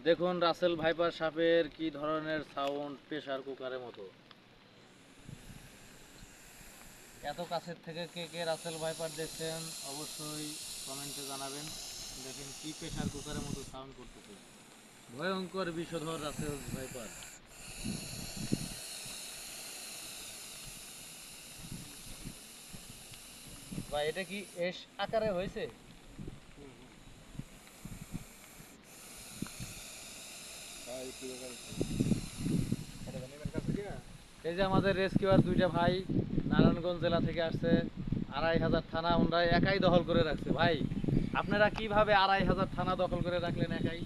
দেখুন Russell viper সাপের কি ধরনের সাউন্ড, প্রেসার কুকারের মতো। এত কাছের থেকে কে কে রাসেল ভাইপার দেখছেন অবশ্যই কমেন্টে জানাবেন। দেখেন কি প্রেসার কুকারের মতো সাউন্ড করতেছে, ভয়ঙ্কর বিষধর রাসেল ভাইপার। ভাই এটা কি এস আকারে হয়েছে? এই যে আমাদের রেস্কিউয়ার দুইটা ভাই নারায়ণগঞ্জ জেলা থেকে আসছে, 2500 থানা ওনরা একাই দখল করে রাখছে। ভাই আপনারা কিভাবে 2500 থানা দখল করে রাখলেন একাই?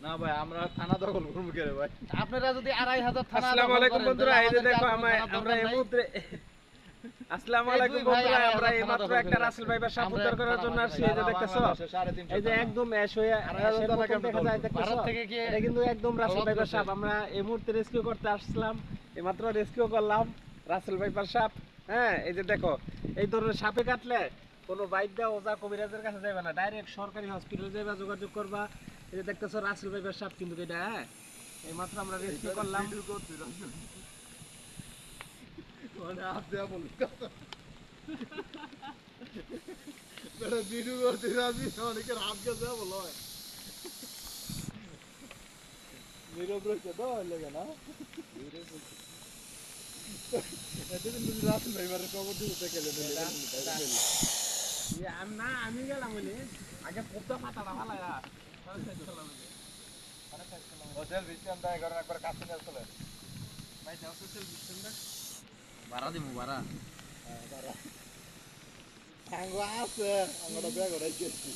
না ভাই, আমরা থানা দখল করবো কে রে ভাই? আপনারা যদি 2500 থানা আসসালামু দখল আলাইকুম করেন, বন্ধুরা, তাহলে এই যে আমাদেরকে দেখো আর কোনো থানার আমরা দরকার এই নাই। মুহূর্তে আসসালামু এই আলাইকুম দুই ভাই বন্ধুরা, 2500 আমরা এই থানা মাত্র দখল একটা করে রাসেল রাখছে। ভাইপার সাপ আমরা উদ্ধার করার থানা জন্য বানাতে আসছি। পারি। এই যে দেখতেছো, বাংলাদেশে 350 এই যে থানা। একদম অ্যাশ হয়ে অ্যাশের টাকা মতন দেখা যায়, দেখতেছো? ভারত থেকে কি এটা কিন্তু একদম রাসেল লক ভাইপার করছে? সাপ। আমরা এই মুহূর্তে রেস্কিউ করতে আসলাম, এইমাত্র রেস্কিউ করলাম রাসেল ভাইপার সাপ। হ্যাঁ, এই যে দেখো, এই ধরনের সাপে কাটলে কোনো বাইদ্যা ওজা কবিরাজের কাছে যাবে না, ডাইরেক্ট সরকারি হসপিটালে যাবে, যোগাযোগ করবা। এই যে দেখতেছো রাসেল ভাইপার সাপ কিন্তু এটা। হ্যাঁ, এইমাত্র আমরা রেস্কিউ করলাম। মানে হাত দেয়া বলি বেটা ভিডিও করতে রাজি, অনেকের হাত গেছে বলো ভিডিও করছে তো লাগে না। এটা কিন্তু রাসেল ভাইবারের খবর দিতে গেলে আমি গেলাম বলে আগে পোপটা পাতাটা ফালায়া হোটেল বিস্তান দেয় ঘরে একবার কাছে নিয়ে চলে ভাই দাও সোশ্যাল ডিস্টেন্সটা। ভাড়া দিমু ভাড়া। আঙ্গ আছে আমরা ব্যাগ ওরাই গেছি।